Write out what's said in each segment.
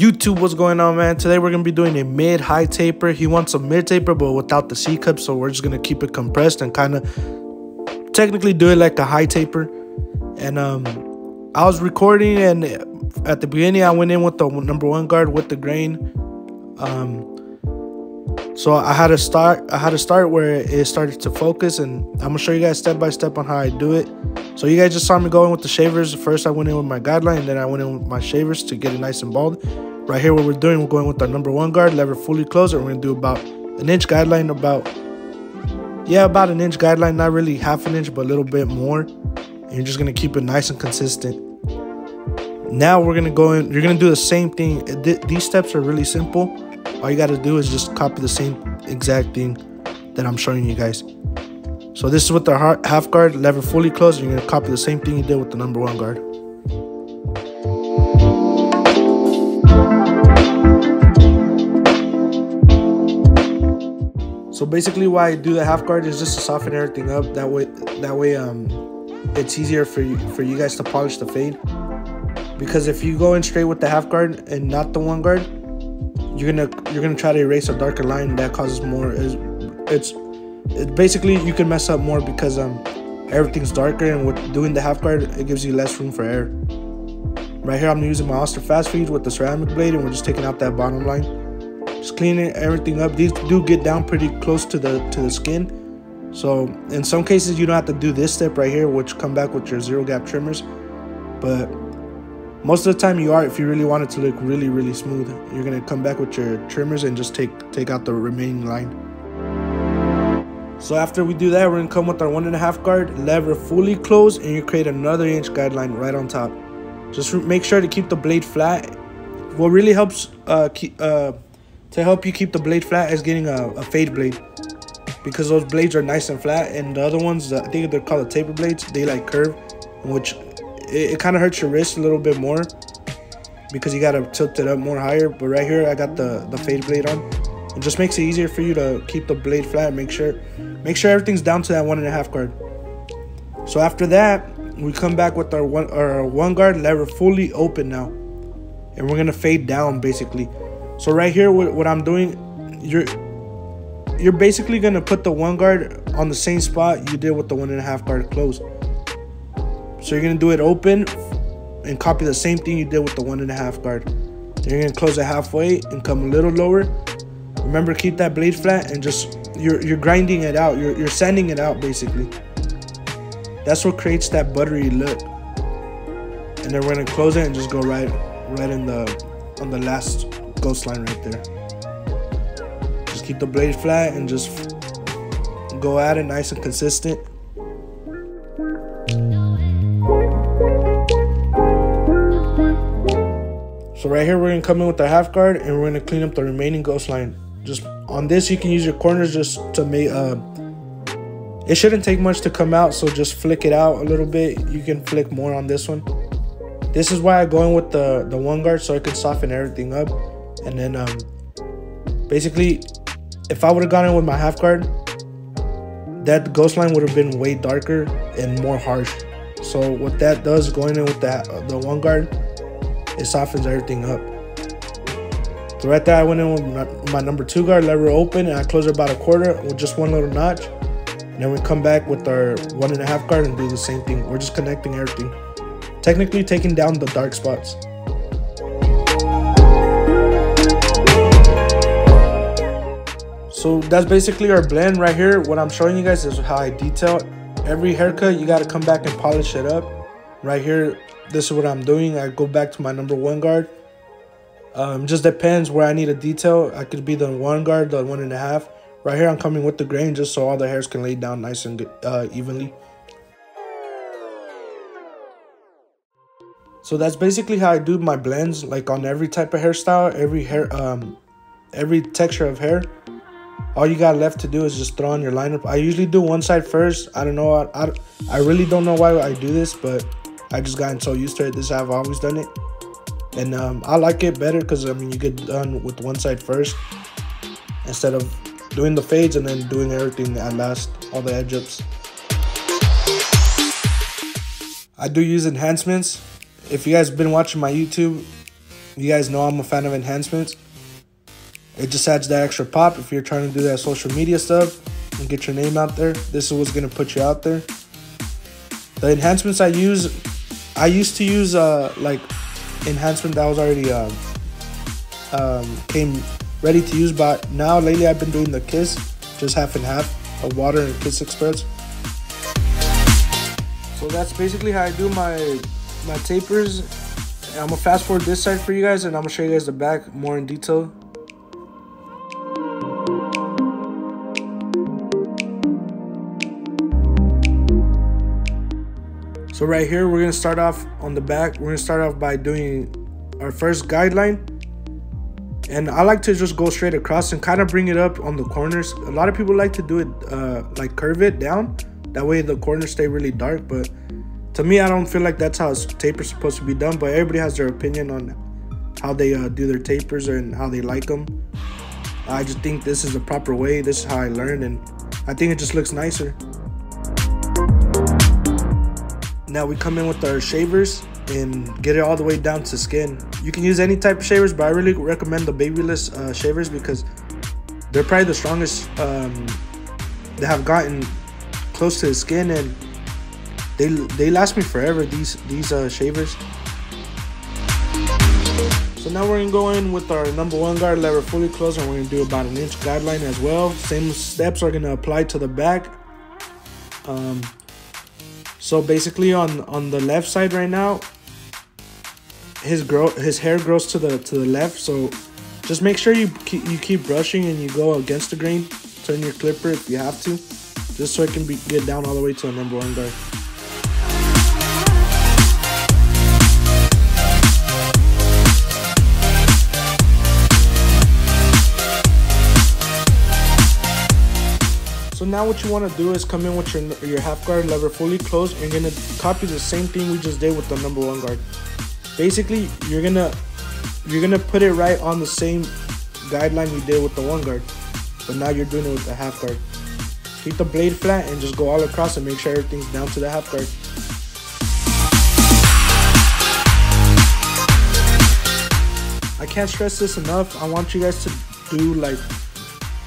YouTube, what's going on, man? Today we're gonna be doing a mid-high taper. He wants a mid taper but without the C cup, so we're just gonna keep it compressed and kind of technically do it like a high taper. And I was recording, and at the beginning I went in with the #1 guard with the grain. So I had to start where it started to focus, and I'm gonna show you guys step by step on how I do it. So you guys just saw me going with the shavers. First I went in with my guideline, and then I went in with my shavers to get it nice and bald. Right here, what we're doing, we're going with our #1 guard, lever fully closed, and we're gonna do about an inch guideline, about an inch guideline, not really half an inch, but a little bit more. And you're just gonna keep it nice and consistent. Now we're gonna go in, you're gonna do the same thing. These steps are really simple. All you gotta do is just copy the same exact thing that I'm showing you guys. So this is with the half guard, lever fully closed, and you're gonna copy the same thing you did with the #1 guard. So basically why I do the half guard is just to soften everything up. That way it's easier for you guys to polish the fade. Because if you go in straight with the half guard and not the 1 guard, you're gonna try to erase a darker line. That causes more. It's basically you can mess up more because everything's darker, and with doing the half guard, it gives you less room for error. Right here, I'm using my Oster fast feed with the ceramic blade, and we're just taking out that bottom line, just cleaning everything up. These do get down pretty close to the skin, so in some cases you don't have to do this step right here, which come back with your 0 gap trimmers, but most of the time you are. If you really want it to look really smooth, you're gonna come back with your trimmers and just take out the remaining line. So after we do that, we're gonna come with our 1.5 guard, lever fully closed, and you create another inch guideline right on top. Just make sure to keep the blade flat. What really helps to help you keep the blade flat is getting a fade blade, because those blades are nice and flat, and the other ones, I think they're called the taper blades, they like curve, which it kind of hurts your wrist a little bit more because you gotta tilt it up more higher. But right here I got the fade blade on. It just makes it easier for you to keep the blade flat. Make sure everything's down to that 1.5 guard. So after that, we come back with our 1 guard, lever fully open now, and we're gonna fade down basically. So right here, what I'm doing, you're basically gonna put the 1 guard on the same spot you did with the 1.5 guard closed. So you're gonna do it open and copy the same thing you did with the 1.5 guard. Then you're gonna close it halfway and come a little lower. Remember, keep that blade flat, and just you're grinding it out. You're sanding it out basically. That's what creates that buttery look. And then we're gonna close it and just go right in on the last ghost line right there. Just keep the blade flat and just go at it nice and consistent. So right here, we're gonna come in with the half guard, and we're gonna clean up the remaining ghost line. Just on this, you can use your corners just to make it shouldn't take much to come out, so just flick it out a little bit. You can flick more on this one. This is why I go in with the 1 guard, so I can soften everything up. And then basically, if I would have gone in with my half guard, that ghost line would have been way darker and more harsh. So what that does, going in with the 1 guard, it softens everything up. So right there, I went in with my #2 guard, lever open, and I close it about 1/4 with just 1 little notch. And then we come back with our 1.5 guard and do the same thing. We're just connecting everything, technically taking down the dark spots. So that's basically our blend right here. What I'm showing you guys is how I detail every haircut. You got to come back and polish it up. Right here, this is what I'm doing. I go back to my #1 guard. Just depends where I need a detail. I could be the 1 guard, the 1.5. Right here, I'm coming with the grain just so all the hairs can lay down nice and evenly. So that's basically how I do my blends, like on every type of hairstyle, every texture of hair. All you got left to do is just throw on your lineup. I usually do one side first. I don't know. I really don't know why I do this, but I just gotten so used to it. This is how I've always done it. And I like it better because, I mean, you get done with one side first instead of doing the fades and then doing everything at last, all the edge ups. I do use enhancements. If you guys been watching my YouTube, You guys know I'm a fan of enhancements. It just adds that extra pop if you're trying to do that social media stuff and get your name out there. This is what's gonna put you out there. The enhancements I used to use like enhancement that was already came ready to use, but now lately I've been doing the Kiss, just half and half of water and Kiss Express. So that's basically how I do my tapers. I'm gonna fast forward this side for you guys, and I'm gonna show you guys the back more in detail. So right here, we're gonna start off on the back. We're gonna start off by doing our first guideline. And I like to just go straight across and kind of bring it up on the corners. A lot of people like to do it, like curve it down. That way the corners stay really dark. But to me, I don't feel like that's how a taper's supposed to be done. But everybody has their opinion on how they do their tapers and how they like them. I just think this is the proper way. This is how I learned, and I think it just looks nicer. Now we come in with our shavers and get it all the way down to skin. You can use any type of shavers, but I really recommend the babyless shavers because they're probably the strongest that have gotten close to the skin, and they last me forever, these shavers. So now we're gonna go in with our #1 guard, lever fully closed, and we're gonna do about an inch guideline as well. Same steps are gonna apply to the back. So basically on the left side right now, his hair grows to the left. So just make sure you keep brushing and you go against the grain. Turn your clipper if you have to, just so it can get down all the way to a #1 guard. So now what you want to do is come in with your half guard, lever fully closed, and you're going to copy the same thing we just did with the #1 guard. Basically, you're gonna put it right on the same guideline you did with the 1 guard, but now you're doing it with the half guard. Keep the blade flat and just go all across and make sure everything's down to the half guard. I can't stress this enough. I want you guys to do like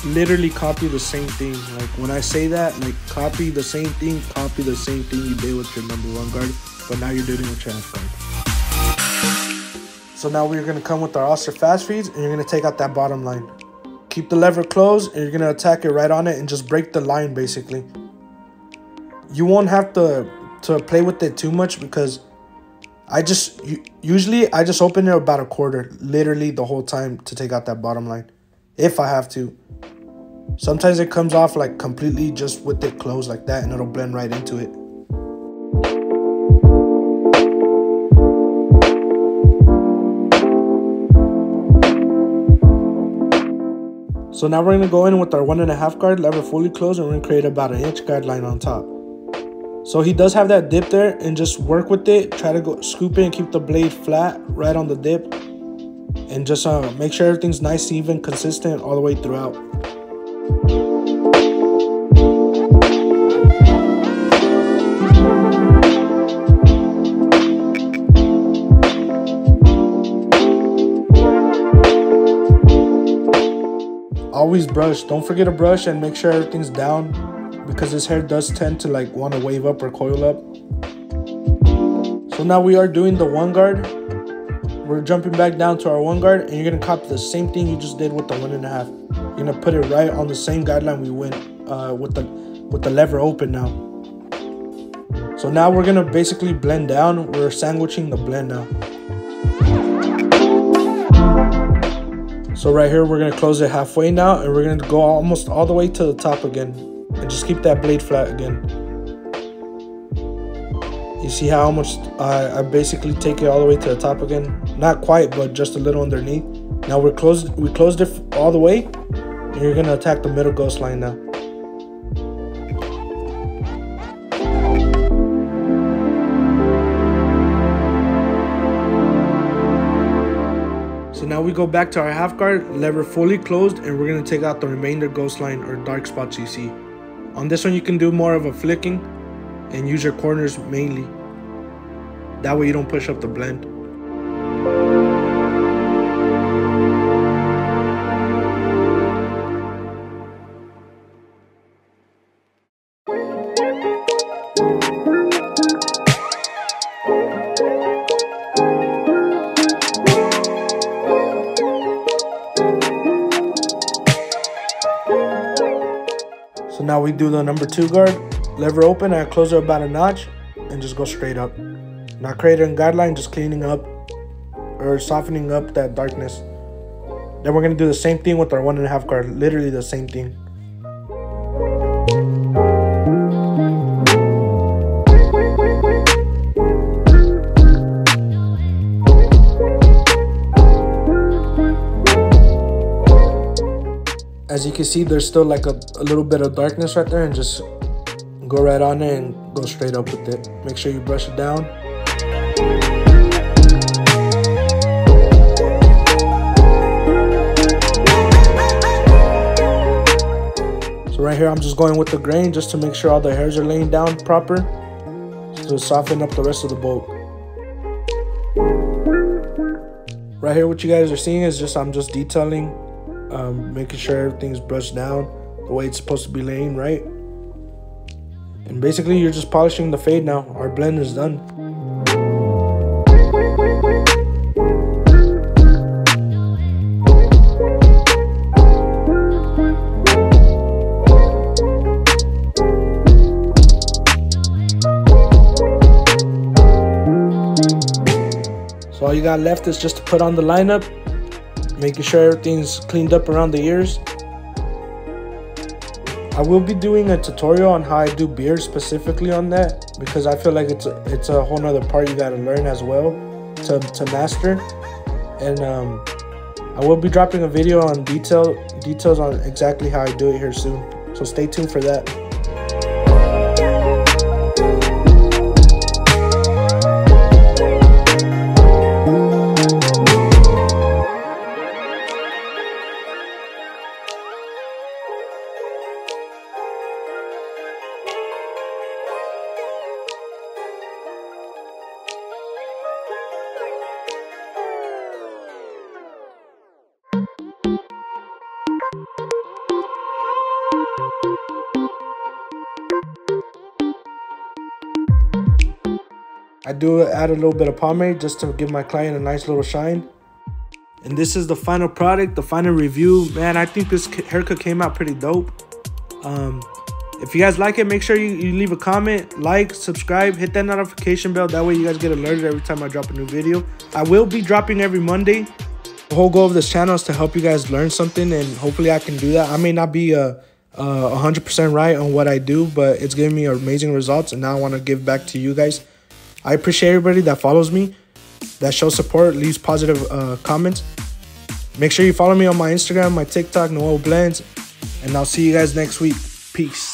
literally copy the same thing. Like when I say that, like copy the same thing you did with your #1 guard, but now you're doing it with your half guard. So now we're gonna come with our Oster fast feeds, and you're gonna take out that bottom line. Keep the lever closed, and you're gonna attack it right on it and just break the line basically. You won't have to play with it too much because usually I just open it about a quarter, literally the whole time, to take out that bottom line, if I have to. Sometimes it comes off like completely just with it closed like that, and it'll blend right into it. So now we're gonna go in with our 1.5 guard, lever fully closed, and we're gonna create about an inch guideline on top. So he does have that dip there, and just work with it. Try to go scoop it and keep the blade flat right on the dip, and just make sure everything's nice, even, consistent all the way throughout. Always brush. Don't forget to brush and make sure everything's down, because his hair does tend to like want to wave up or coil up. So now we are doing the 1 guard. We're jumping back down to our 1 guard, and you're gonna copy the same thing you just did with the 1.5. You're gonna put it right on the same guideline we went with the lever open now. So now we're gonna basically blend down. We're sandwiching the blend now. So right here, we're gonna close it halfway now, and we're gonna go almost all the way to the top again, and just keep that blade flat again. You see how much I basically take it all the way to the top again? Not quite, but just a little underneath. Now we closed it all the way, and you're gonna attack the middle ghost line now. So now we go back to our half guard, lever fully closed, and we're gonna take out the remainder ghost line or dark spots you see. On this one, you can do more of a flicking and use your corners mainly. That way you don't push up the blend. So now we do the number 2 guard, lever open, and I close it about a notch and just go straight up. Not creating a guideline, just cleaning up or softening up that darkness. Then we're gonna do the same thing with our 1.5 guard, literally the same thing. As you can see, there's still like a little bit of darkness right there, and just go right on it and go straight up with it. Make sure you brush it down. So right here, I'm just going with the grain just to make sure all the hairs are laying down proper, to soften up the rest of the bolt. Right here, what you guys are seeing is I'm just detailing, making sure everything's brushed down the way it's supposed to be laying right. And basically, you're just polishing the fade now. Our blend is done. So all you got left is just to put on the lineup, making sure everything's cleaned up around the ears. I will be doing a tutorial on how I do beards specifically on that, because I feel like it's a whole nother part you gotta learn as well to master. And I will be dropping a video on details on exactly how I do it here soon. So stay tuned for that. I do add a little bit of pomade just to give my client a nice little shine. And this is the final product, the final review. Man, I think this haircut came out pretty dope. If you guys like it, make sure you leave a comment, like, subscribe, hit that notification bell. That way you guys get alerted every time I drop a new video. I will be dropping every Monday. The whole goal of this channel is to help you guys learn something, and hopefully I can do that. I may not be 100% right on what I do, but it's giving me amazing results, and now I want to give back to you guys. I appreciate everybody that follows me, that shows support, leaves positive comments. Make sure you follow me on my Instagram, my TikTok, Noel Blends, and I'll see you guys next week. Peace.